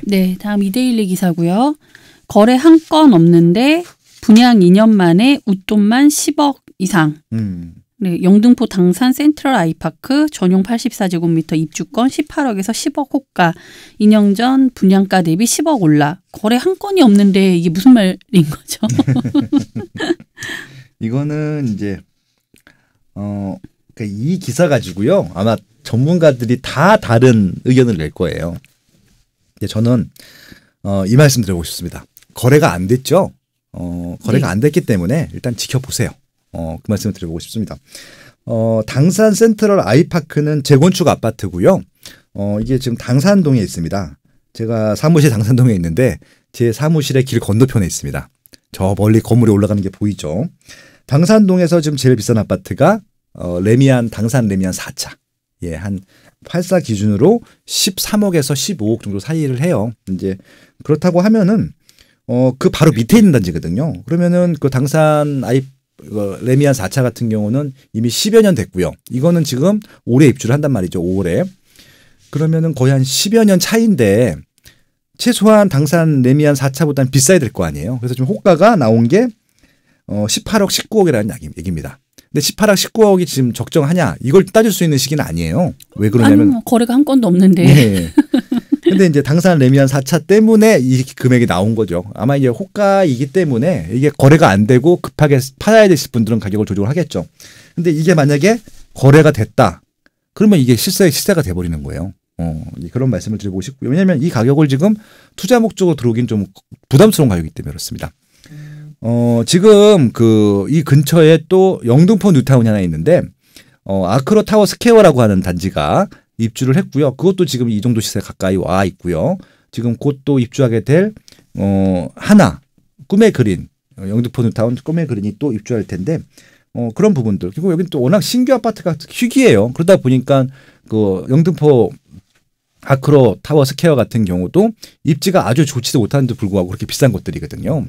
네, 다음 이데일리 기사고요. 거래 한 건 없는데 분양 2년 만에 웃돈만 10억 이상. 네, 영등포 당산 센트럴 아이파크 전용 84제곱미터 입주권 18억에서 10억 호가. 2년 전 분양가 대비 10억 올라. 거래 한 건이 없는데 이게 무슨 말인 거죠? 이거는 이제 그러니까 이 기사 가지고요. 아마 전문가들이 다 다른 의견을 낼 거예요. 저는 이 말씀 드리고 싶습니다. 거래가 안 됐죠. 거래가 안 됐기 때문에 일단 지켜보세요. 그 말씀을 드려보고 싶습니다. 당산 센트럴 아이파크는 재건축 아파트고요. 이게 지금 당산동에 있습니다. 제가 사무실 당산동에 있는데 제 사무실의 길 건너편에 있습니다. 저 멀리 건물에 올라가는 게 보이죠. 당산동에서 지금 제일 비싼 아파트가 당산 레미안 4차. 예, 한 84 기준으로 13억에서 15억 정도 사이를 해요. 이제 그렇다고 하면은 그 바로 밑에 있는 단지거든요. 그러면은 그 당산 레미안 4차 같은 경우는 이미 10여 년 됐고요. 이거는 지금 올해 입주를 한단 말이죠. 5월에. 그러면은 거의 한 10여 년 차인데 최소한 당산 레미안 4차보다는 비싸야 될 거 아니에요. 그래서 지금 호가가 나온 게 18억, 19억이라는 얘기입니다. 근데 18억, 19억이 지금 적정하냐? 이걸 따질 수 있는 시기는 아니에요. 왜 그러냐면 아니, 거래가 한 건도 없는데. 네. 근데 이제 당산 레미안 4차 때문에 이 금액이 나온 거죠. 아마 이제 호가이기 때문에 이게 거래가 안 되고 급하게 팔아야 되실 분들은 가격을 조정을 하겠죠. 근데 이게 만약에 거래가 됐다. 그러면 이게 실세가 돼버리는 거예요. 그런 말씀을 드리고 싶고요. 왜냐하면 이 가격을 지금 투자 목적으로 들어오긴 좀 부담스러운 가격이기 때문에 그렇습니다. 지금 이 근처에 또 영등포 뉴타운이 하나 있는데 아크로 타워 스퀘어라고 하는 단지가 입주를 했고요. 그것도 지금 이 정도 시세에 가까이 와 있고요. 지금 곧 또 입주하게 될 하나 꿈의 그린 영등포 뉴타운 꿈의 그린이 또 입주할 텐데 그런 부분들. 그리고 여기는 또 워낙 신규 아파트가 희귀해요. 그러다 보니까 그 영등포 아크로 타워 스퀘어 같은 경우도 입지가 아주 좋지도 못한데도 불구하고 그렇게 비싼 것들이거든요.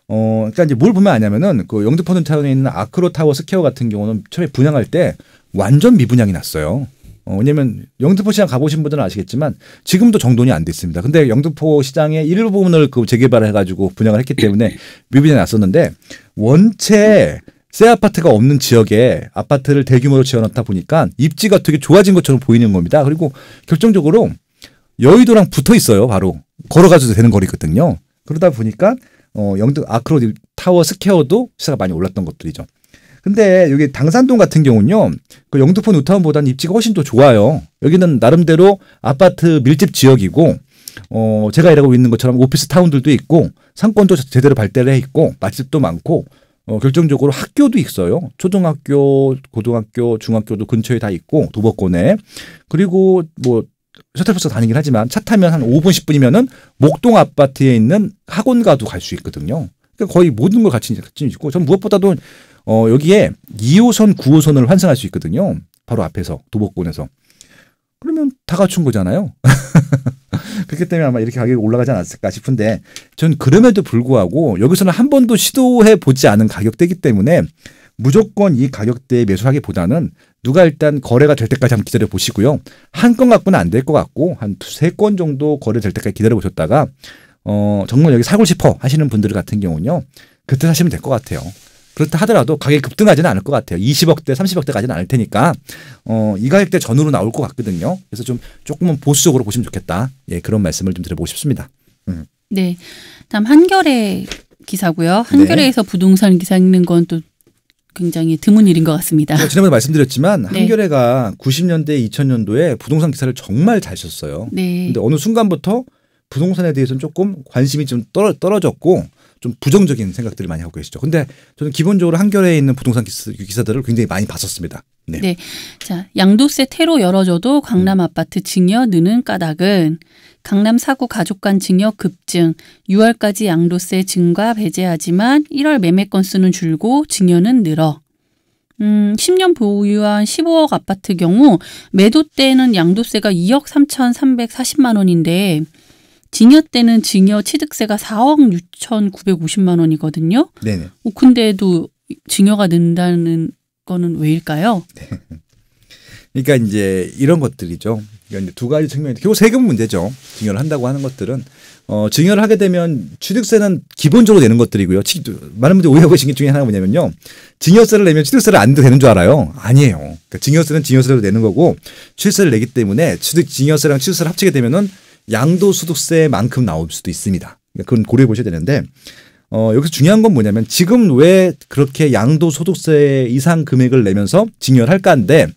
그러니까 이제 뭘 보면 아냐면은 그 영등포 뉴타운에 있는 아크로 타워 스퀘어 같은 경우는 처음에 분양할 때 완전 미분양이 났어요. 왜냐면 영등포 시장 가보신 분들은 아시겠지만 지금도 정돈이 안 됐습니다. 근데 영등포 시장의 일부분을 그 재개발을 해가지고 분양을 했기 때문에 미분양이 났었는데 원체 새 아파트가 없는 지역에 아파트를 대규모로 지어놓다 보니까 입지가 되게 좋아진 것처럼 보이는 겁니다. 그리고 결정적으로 여의도랑 붙어 있어요. 바로 걸어가도 되는 거리거든요. 그러다 보니까 아크로 타워 스퀘어도 시세가 많이 올랐던 것들이죠. 근데 여기 당산동 같은 경우는요, 그 영등포 뉴타운보다는 입지가 훨씬 더 좋아요. 여기는 나름대로 아파트 밀집 지역이고, 제가 일하고 있는 것처럼 오피스 타운들도 있고, 상권도 제대로 발달해 있고, 맛집도 많고, 결정적으로 학교도 있어요. 초등학교, 고등학교, 중학교도 근처에 다 있고, 도보권에. 그리고 뭐, 셔틀버스 다니긴 하지만 차 타면 한 5분, 10분이면은 목동 아파트에 있는 학원가도 갈 수 있거든요. 그러니까 거의 모든 걸 같이 있고, 전 무엇보다도 여기에 2호선, 9호선을 환승할 수 있거든요. 바로 앞에서, 도보권에서. 그러면 다 갖춘 거잖아요. 그렇기 때문에 아마 이렇게 가격이 올라가지 않았을까 싶은데 전 그럼에도 불구하고 여기서는 한 번도 시도해 보지 않은 가격대이기 때문에 무조건 이 가격대에 매수하기보다는 누가 일단 거래가 될 때까지 한번 기다려 보시고요. 한 건 갖고는 안 될 것 같고 한 2-3건 정도 거래될 때까지 기다려 보셨다가 정말 여기 사고 싶어 하시는 분들 같은 경우는요. 그때 사시면 될 것 같아요. 그렇다 하더라도 가격이 급등하지는 않을 것 같아요. 20억대, 30억대까지는 않을 테니까 이 가격대 전후로 나올 것 같거든요. 그래서 조금은 보수적으로 보시면 좋겠다. 예, 그런 말씀을 좀 드려보고 싶습니다. 네, 다음 한겨레 기사고요. 한겨레에서 네. 부동산 기사 읽는 건 또 굉장히 드문 일인 것 같습니다. 지난번에 말씀드렸지만 네. 한겨레가 90년대, 2000년도에 부동산 기사를 정말 잘 썼어요. 네. 근데 어느 순간부터 부동산에 대해서는 조금 관심이 좀 떨어졌고 좀 부정적인 생각들을 많이 하고 계시죠. 근데 저는 기본적으로 한겨레에 있는 부동산 기사들을 굉장히 많이 봤었습니다. 네. 네. 자, 양도세 태로 열어줘도 강남 아파트 증여 느는 까닭은 강남 4구 가족 간 증여 급증, 6월까지 양도세 증가 배제하지만 1월 매매 건수는 줄고 증여는 늘어. 10년 보유한 15억 아파트 경우 매도 때는 양도세가 2억 3,340만 원인데 증여 때는 증여 취득세가 4억 6,950만 원이거든요. 네네. 근데도 증여가 는다는 거는 왜일까요? 네. 그러니까 이제 이런 것들이죠. 그러니까 이제 두 가지 측면이 결국 세금 문제죠. 증여를 한다고 하는 것들은 증여를 하게 되면 취득세는 기본적으로 내는 것들이고요. 많은 분들이 오해하고 계신 것 중에 하나가 뭐냐면요. 증여세를 내면 취득세를 안 내도 되는 줄 알아요. 아니에요. 그러니까 증여세는 증여세로 내는 거고 취득세를 내기 때문에 증여세랑 취득세를 합치게 되면은 양도소득세만큼 나올 수도 있습니다. 그러니까 그건 고려해 보셔야 되는데 여기서 중요한 건 뭐냐면 지금 왜 그렇게 양도소득세 이상 금액을 내면서 증여를 할까인데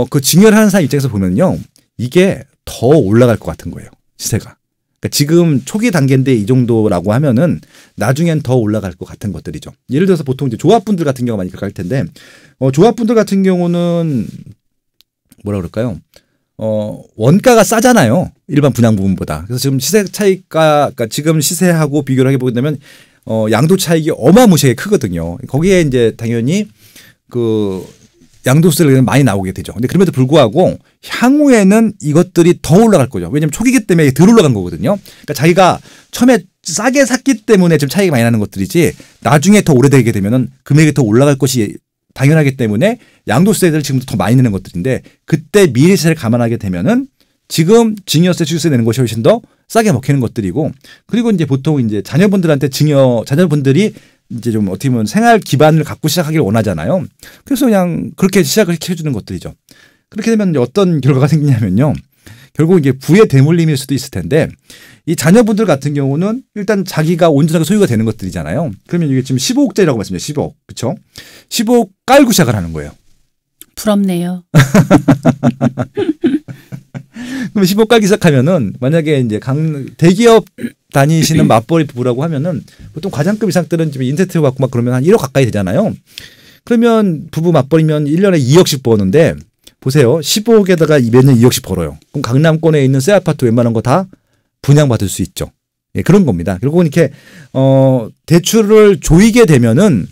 그 증여를 하는 사람 입장에서 보면요. 이게 더 올라갈 것 같은 거예요. 시세가. 그러니까 지금 초기 단계인데 이 정도라고 하면은 나중엔 더 올라갈 것 같은 것들이죠. 예를 들어서 보통 이제 조합분들 같은 경우가 많이 그럴 텐데 조합분들 같은 경우는 뭐라 그럴까요? 원가가 싸잖아요. 일반 분양 부분보다. 그래서 지금 시세 차이가, 그러니까 지금 시세하고 비교를 해보게 되면 양도 차익이 어마무시하게 크거든요. 거기에 이제 당연히 그 양도세를 많이 나오게 되죠. 근데 그럼에도 불구하고 향후에는 이것들이 더 올라갈 거죠. 왜냐하면 초기기 때문에 덜 올라간 거거든요. 그러니까 자기가 처음에 싸게 샀기 때문에 좀 차이가 많이 나는 것들이지 나중에 더 오래되게 되면은 금액이 더 올라갈 것이 당연하기 때문에 양도세를 지금부터 더 많이 내는 것들인데 그때 미래세를 감안하게 되면은 지금 증여세, 취득세 내는 것이 훨씬 더 싸게 먹히는 것들이고 그리고 이제 보통 이제 자녀분들한테 자녀분들이 이제 좀 어떻게 보면 생활 기반을 갖고 시작하기를 원하잖아요. 그래서 그냥 그렇게 시작을 해주는 것들이죠. 그렇게 되면 어떤 결과가 생기냐면요. 결국 이게 부의 대물림일 수도 있을 텐데 이 자녀분들 같은 경우는 일단 자기가 온전하게 소유가 되는 것들이잖아요. 그러면 이게 지금 15억짜리라고 말씀드렸죠. 15억. 그렇죠? 15억 깔고 시작을 하는 거예요. 부럽네요. 그럼 15억 깔기 시작하면은 만약에 이제 대기업 다니시는 맞벌이 부부라고 하면은 보통 과장급 이상들은 지금 인센티브 받고 막 그러면 한 1억 가까이 되잖아요. 그러면 부부 맞벌이면 1년에 2억씩 버는데 보세요. 15억에다가 매년 2억씩 벌어요. 그럼 강남권에 있는 새 아파트 웬만한 거 다 분양받을 수 있죠. 예, 그런 겁니다. 결국은 이렇게 대출을 조이게 되면은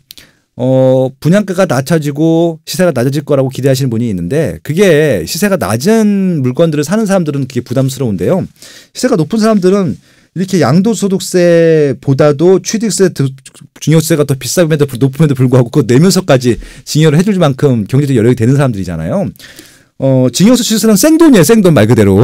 분양가가 낮아지고 시세가 낮아질 거라고 기대하시는 분이 있는데 그게 시세가 낮은 물건들을 사는 사람들은 그게 부담스러운데요. 시세가 높은 사람들은 이렇게 양도소득세보다도 취득세, 증여세가 더 비싸면도 높음에도 불구하고 그거 내면서까지 증여를 해줄 만큼 경제적 여력이 되는 사람들이잖아요. 증여세, 취득세는 생돈이에요. 생돈 말 그대로.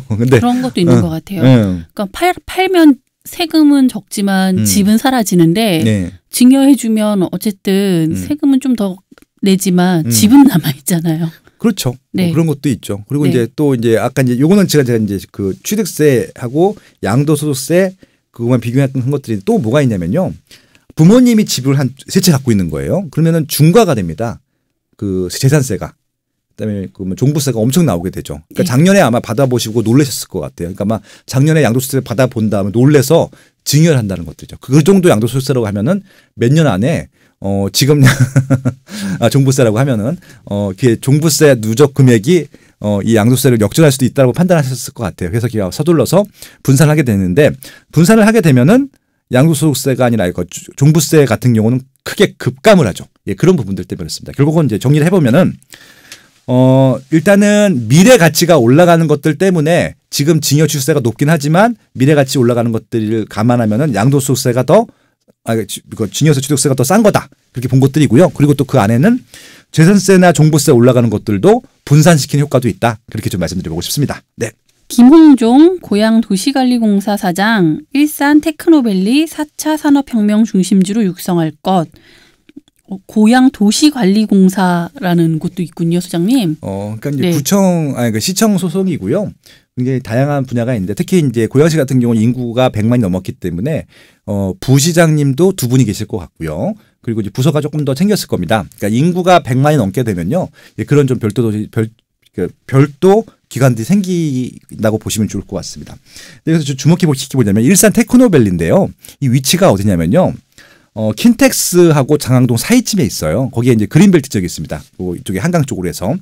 근데 그런 것도 있는 것 같아요. 그러니까 팔면 세금은 적지만 집은 사라지는데 네. 증여해주면 어쨌든 세금은 좀 더 내지만 집은 남아 있잖아요. 그렇죠. 네. 뭐 그런 것도 있죠. 그리고 네. 이제 또 이제 아까 이제 요거는 제가 이제 그 취득세하고 양도소득세 그것만 비교한 것들이 또 뭐가 있냐면요. 부모님이 집을 한 세 채 갖고 있는 거예요. 그러면은 중과가 됩니다. 그 재산세가. 그다음에 그 종부세가 엄청 나오게 되죠. 그러니까 네. 작년에 아마 받아보시고 놀라셨을 것 같아요. 그러니까 아마 작년에 양도소득세 받아본 다음에 놀래서 증여를 한다는 것들이죠. 그 정도 양도소득세라고 하면은 몇 년 안에 지금 종부세라고 하면은 그게 종부세 누적 금액이 이 양도세를 역전할 수도 있다고 판단하셨을 것 같아요. 그래서 기가 서둘러서 분산을 하게 되는데 분산을 하게 되면은 양도소득세가 아니라 이거 종부세 같은 경우는 크게 급감을 하죠. 예, 그런 부분들 때문에 그렇습니다. 결국은 이제 정리를 해보면은 일단은 미래 가치가 올라가는 것들 때문에 지금 증여 취득세가 높긴 하지만 미래 가치 올라가는 것들을 감안하면은 양도소득세가 증여세 취득세가 더 싼 거다. 그렇게 본 것들이고요. 그리고 또 그 안에는 재산세나 종부세 올라가는 것들도 분산시키는 효과도 있다. 그렇게 좀 말씀드려보고 싶습니다. 네. 김홍종 고양도시관리공사 사장 일산 테크노밸리 4차 산업혁명 중심지로 육성할 것. 고양도시관리공사라는 곳도 있군요, 소장님. 그러니까 이제 네. 그 시청 소속이고요. 굉장히 다양한 분야가 있는데 특히 이제 고양시 같은 경우는 인구가 100만이 넘었기 때문에 부시장님도 두 분이 계실 것 같고요. 그리고 이제 부서가 조금 더 챙겼을 겁니다. 그러니까 인구가 100만이 넘게 되면요, 그런 좀 별도 기관들이 생긴다고 보시면 좋을 것 같습니다. 그래서 주목해 보시기 뭐냐면 일산 테크노밸리인데요. 이 위치가 어디냐면요. 킨텍스하고 장항동 사이쯤에 있어요. 거기에 이제 그린벨트 지역이 있습니다. 이쪽에 한강 쪽으로 해서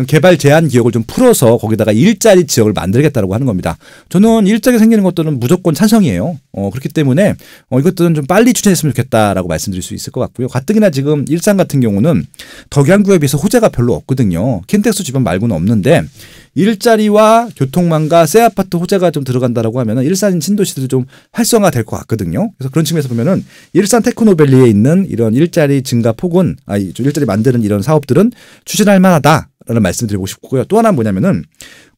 개발 제한 지역을 좀 풀어서 거기다가 일자리 지역을 만들겠다라고 하는 겁니다. 저는 일자리 생기는 것들은 무조건 찬성이에요. 그렇기 때문에 이것들은 좀 빨리 추진했으면 좋겠다라고 말씀드릴 수 있을 것 같고요. 가뜩이나 지금 일산 같은 경우는 덕양구에 비해서 호재가 별로 없거든요. 킨텍스 주변 말고는 없는데 일자리와 교통망과 새 아파트 호재가 좀 들어간다라고 하면은 일산 신도시들이 좀 활성화될 것 같거든요. 그래서 그런 측면에서 보면은 일산 테크노밸리에 있는 이런 일자리 증가 폭은 일자리 만드는 이런 사업들은 추진할 만하다라는 말씀드리고 싶고요. 또 하나는 뭐냐면은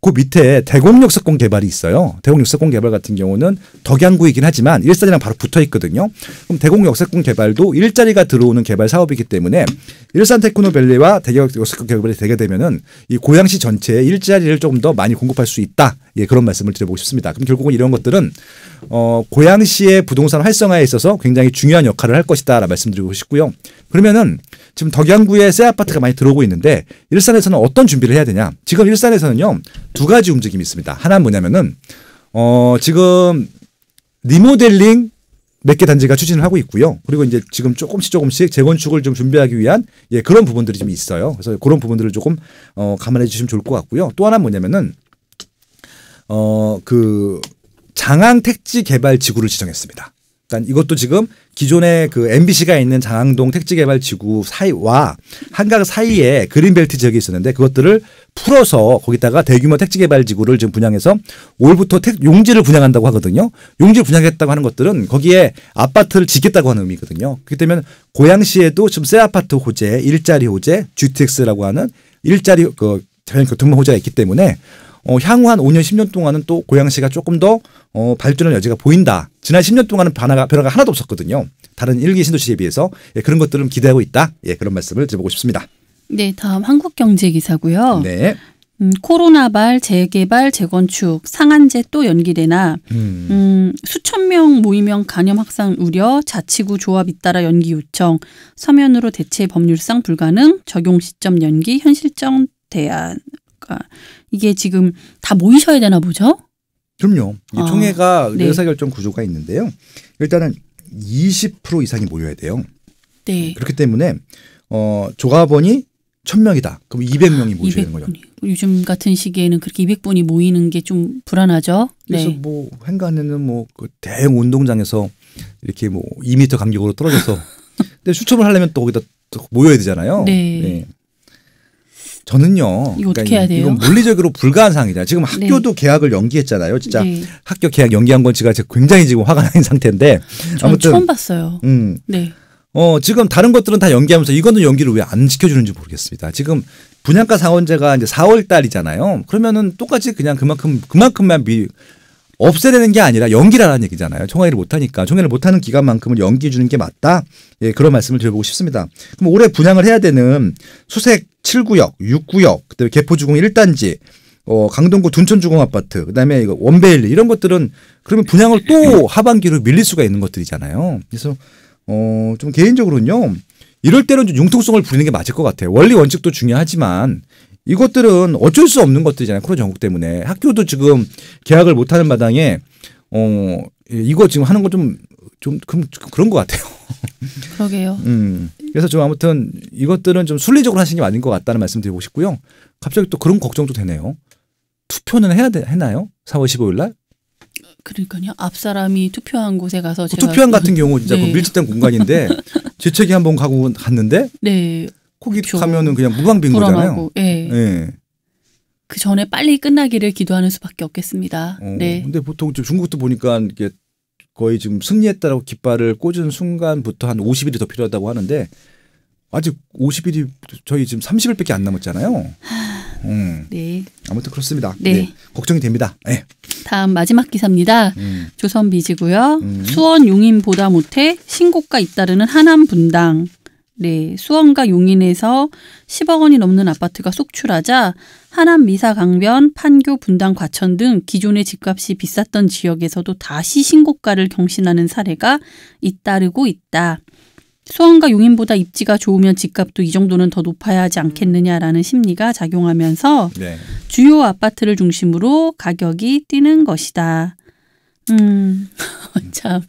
그 밑에 대곡역세권 개발이 있어요. 대곡역세권 개발 같은 경우는 덕양구이긴 하지만 일산이랑 바로 붙어 있거든요. 그럼 대곡역세권 개발도 일자리가 들어오는 개발 사업이기 때문에 일산 테크노밸리와 대곡역세권 개발이 되게 되면은 이 고양시 전체에 일자리를 조금 더 많이 공급할 수 있다. 예, 그런 말씀을 드려보고 싶습니다. 그럼 결국은 이런 것들은 고양시의 부동산 활성화에 있어서 굉장히 중요한 역할을 할 것이다라고 말씀드리고 싶고요. 그러면은 지금 덕양구에 새 아파트가 많이 들어오고 있는데 일산에서는 어떤 준비를 해야 되냐? 지금 일산에서는요 2가지 움직임이 있습니다. 하나는 뭐냐면은 지금 리모델링 몇 개 단지가 추진을 하고 있고요. 그리고 이제 지금 조금씩 재건축을 좀 준비하기 위한 예, 그런 부분들이 좀 있어요. 그래서 그런 부분들을 조금 감안해 주시면 좋을 것 같고요. 또 하나 뭐냐면은 그 장항 택지 개발 지구를 지정했습니다. 그러니까 이것도 지금 기존에 그 MBC가 있는 장항동 택지 개발 지구 사이와 한강 사이에 그린벨트 지역이 있었는데 그것들을 풀어서 거기다가 대규모 택지 개발 지구를 지금 분양해서 올부터 용지를 분양한다고 하거든요. 용지를 분양했다고 하는 것들은 거기에 아파트를 짓겠다고 하는 의미거든요. 그렇기 때문에 고양시에도 지금 새 아파트 호재, 일자리 호재, GTX라고 하는 일자리 그 교통망 호재가 있기 때문에 향후 한 5년, 10년 동안은 또 고양시가 조금 더 발전할 여지가 보인다. 지난 10년 동안은 변화가 하나도 없었거든요. 다른 일기 신도시에 비해서 예, 그런 것들을 기대하고 있다. 예, 그런 말씀을 드려보고 싶습니다. 네, 다음 한국경제 기사고요. 네. 코로나발 재개발 재건축 상한제 또 연기되나 수천 명 모이면 감염 확산 우려 자치구 조합 잇따라 연기 요청 서면으로 대체 법률상 불가능 적용 시점 연기 현실적 대안. 이게 지금 다 모이셔야 되나 보죠? 그럼요. 총회가 네. 의사결정 구조가 있는데요. 일단은 20% 이상이 모여야 돼요. 네. 그렇기 때문에 조합원이 1000명이다. 그럼 200명이 모이셔야 되는 거죠. 요즘 같은 시기에는 그렇게 200분이 모이는 게 좀 불안하죠. 그래서 네. 뭐 행간에는 뭐 그 대형 운동장에서 이렇게 뭐 2m 간격으로 떨어져서 근데 추첨을 하려면 또 거기다 또 모여야 되잖아요. 네. 네. 저는요. 이거 어떻게 해야 돼요? 이건 물리적으로 불가한 상황이잖아요. 지금 학교도 계약을 연기했잖아요. 진짜 네. 학교 계약 연기한 건 제가 굉장히 지금 화가 난 상태인데. 전 아무튼 처음 봤어요. 네. 지금 다른 것들은 다 연기하면서 이거는 연기를 왜 안 지켜주는지 모르겠습니다. 지금 분양가 상한제가 이제 4월 달이잖아요. 그러면은 똑같이 그냥 그만큼만 없애려는 게 아니라 연기를 하라는 얘기잖아요. 총회를 못하니까. 총회를 못하는 기간만큼은 연기해 주는 게 맞다. 예, 그런 말씀을 드려보고 싶습니다. 그럼 올해 분양을 해야 되는 수색 7구역, 6구역, 그다음에 개포주공 1단지, 강동구 둔천주공 아파트, 그다음에 이거 원베일리 이런 것들은 그러면 분양을 또 하반기로 밀릴 수가 있는 것들이잖아요. 그래서 좀 개인적으로는요. 이럴 때는 좀 융통성을 부리는 게 맞을 것 같아요. 원리 원칙도 중요하지만 이것들은 어쩔 수 없는 것들이잖아요. 코로나 전국 때문에. 학교도 지금 계약을 못하는 마당에 이거 지금 하는 거 좀 그런 것 같아요. 그러게요. 그래서 좀 아무튼 이것들은 좀 순리적으로 하시는 게 맞는 것 같다는 말씀 드리고 싶고요. 갑자기 또 그런 걱정도 되네요. 투표는 했나요? 4월 15일 날? 그러니까요. 앞 사람이 투표한 곳에 가서 그 투표한 같은 경우 진짜 네. 그 밀집된 공간인데 재채기 한번 갔는데 네. 거기 가면은 그냥 무방비인 거잖아요. 네. 네. 그 전에 빨리 끝나기를 기도하는 수밖에 없겠습니다. 네. 근데 보통 중국도 보니까 이게 거의 지금 승리했다라고 깃발을 꽂은 순간부터 한 50일이 더 필요하다고 하는데 아직 50일이 저희 지금 30일밖에 안 남았잖아요. 네. 아무튼 그렇습니다. 네. 네. 걱정이 됩니다. 네. 다음 마지막 기사입니다. 조선비지고요. 수원 용인보다 못해 신고가 잇따르는 하남 분당. 네, 수원과 용인에서 10억 원이 넘는 아파트가 속출하자 하남 미사 강변, 판교, 분당, 과천 등 기존의 집값이 비쌌던 지역에서도 다시 신고가를 경신하는 사례가 잇따르고 있다. 수원과 용인보다 입지가 좋으면 집값도 이 정도는 더 높아야 하지 않겠느냐라는 심리가 작용하면서 네. 주요 아파트를 중심으로 가격이 뛰는 것이다. 참.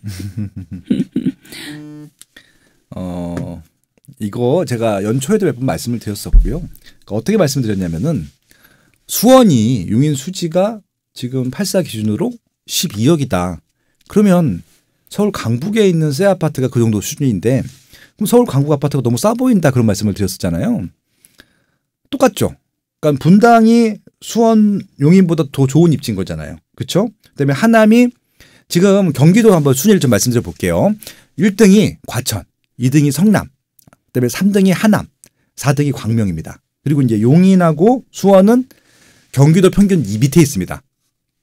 이거 제가 연초에도 몇 번 말씀을 드렸었고요. 그러니까 어떻게 말씀드렸냐면은 수원이 용인 수지가 지금 84 기준으로 12억이다. 그러면 서울 강북에 있는 새 아파트가 그 정도 수준인데 그럼 서울 강북 아파트가 너무 싸 보인다 그런 말씀을 드렸었잖아요. 똑같죠. 그러니까 분당이 수원 용인보다 더 좋은 입지인 거잖아요. 그렇죠? 그다음에 하남이 지금 경기도 한번 순위를 좀 말씀드려 볼게요. 1등이 과천, 2등이 성남, 그다음에 3등이 하남, 4등이 광명입니다. 그리고 이제 용인하고 수원은 경기도 평균 이 밑에 있습니다.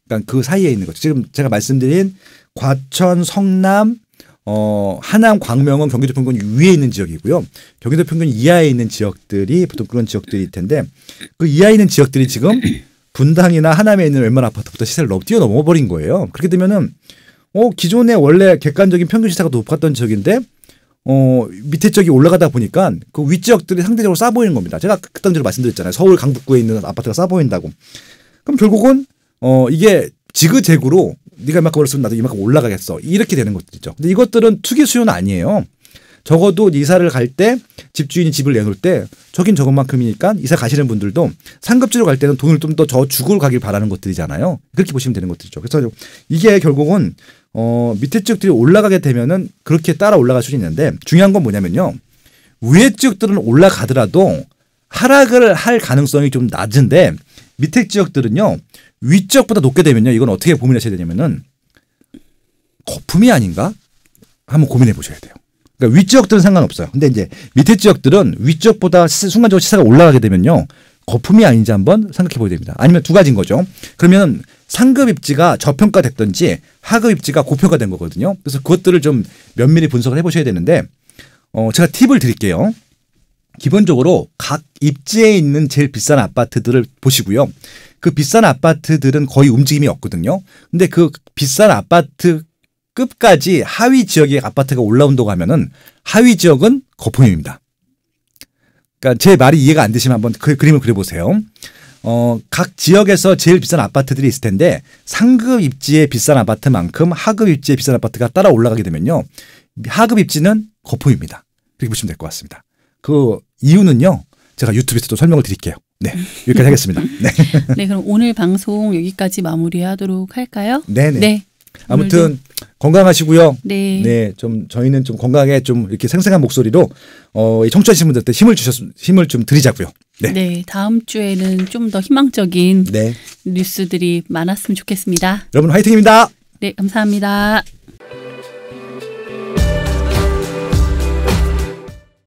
그러니까 그 사이에 있는 거죠. 지금 제가 말씀드린 과천, 성남, 하남, 광명은 경기도 평균 위에 있는 지역이고요. 경기도 평균 이하에 있는 지역들이 보통 그런 지역들일 텐데 그 이하에 있는 지역들이 지금 분당이나 하남에 있는 웬만한 아파트보다 시세를 너무 뛰어넘어 버린 거예요. 그렇게 되면은 기존에 원래 객관적인 평균 시세가 높았던 지역인데 밑에 쪽이 올라가다 보니까 그 윗지역들이 상대적으로 싸 보이는 겁니다. 제가 그딴 말씀드렸잖아요. 서울 강북구에 있는 아파트가 싸 보인다고. 그럼 결국은 이게 지그재그로 네가 이만큼 올랐으면 나도 이만큼 올라가겠어. 이렇게 되는 것들이죠. 근데 이것들은 투기 수요는 아니에요. 적어도 이사를 갈 때 집주인이 집을 내놓을 때 저긴 저것만큼이니까 이사 가시는 분들도 상급지로 갈 때는 돈을 좀 더 저 주고 가길 바라는 것들이잖아요. 그렇게 보시면 되는 것들이죠. 그래서 이게 결국은 밑에 지역들이 올라가게 되면은 그렇게 따라 올라갈 수 있는데 중요한 건 뭐냐면요. 위에 지역들은 올라가더라도 하락을 할 가능성이 좀 낮은데 밑에 지역들은요. 위지역보다 높게 되면요. 이건 어떻게 고민하셔야 되냐면은 거품이 아닌가? 한번 고민해 보셔야 돼요. 그러니까 위지역들은 상관없어요. 근데 이제 밑에 지역들은 위지역보다 순간적으로 시세가 올라가게 되면요. 거품이 아닌지 한번 생각해 보셔야 됩니다. 아니면 두 가지인 거죠. 그러면 상급 입지가 저평가됐든지 하급 입지가 고평가된 거거든요. 그래서 그것들을 좀 면밀히 분석을 해 보셔야 되는데 제가 팁을 드릴게요. 기본적으로 각 입지에 있는 제일 비싼 아파트들을 보시고요. 그 비싼 아파트들은 거의 움직임이 없거든요. 근데 그 비싼 아파트 끝까지 하위 지역의 아파트가 올라온다고 하면은 하위 지역은 거품입니다. 그러니까 제 말이 이해가 안 되시면 한번 그 그림을 그려보세요. 각 지역에서 제일 비싼 아파트들이 있을 텐데 상급 입지의 비싼 아파트만큼 하급 입지의 비싼 아파트가 따라 올라가게 되면요. 하급 입지는 거품입니다. 그렇게 보시면 될 것 같습니다. 그 이유는요. 제가 유튜브에서도 설명을 드릴게요. 네, 여기까지 하겠습니다. 네. 네, 그럼 오늘 방송 여기까지 마무리하도록 할까요? 네네. 네. 아무튼 건강하시고요. 네. 네, 좀 저희는 좀 건강에 좀 이렇게 생생한 목소리로 청취하시는 분들한테 힘을 좀 드리자고요. 네. 네, 다음 주에는 좀 더 희망적인 네. 뉴스들이 많았으면 좋겠습니다. 여러분 화이팅입니다. 네, 감사합니다.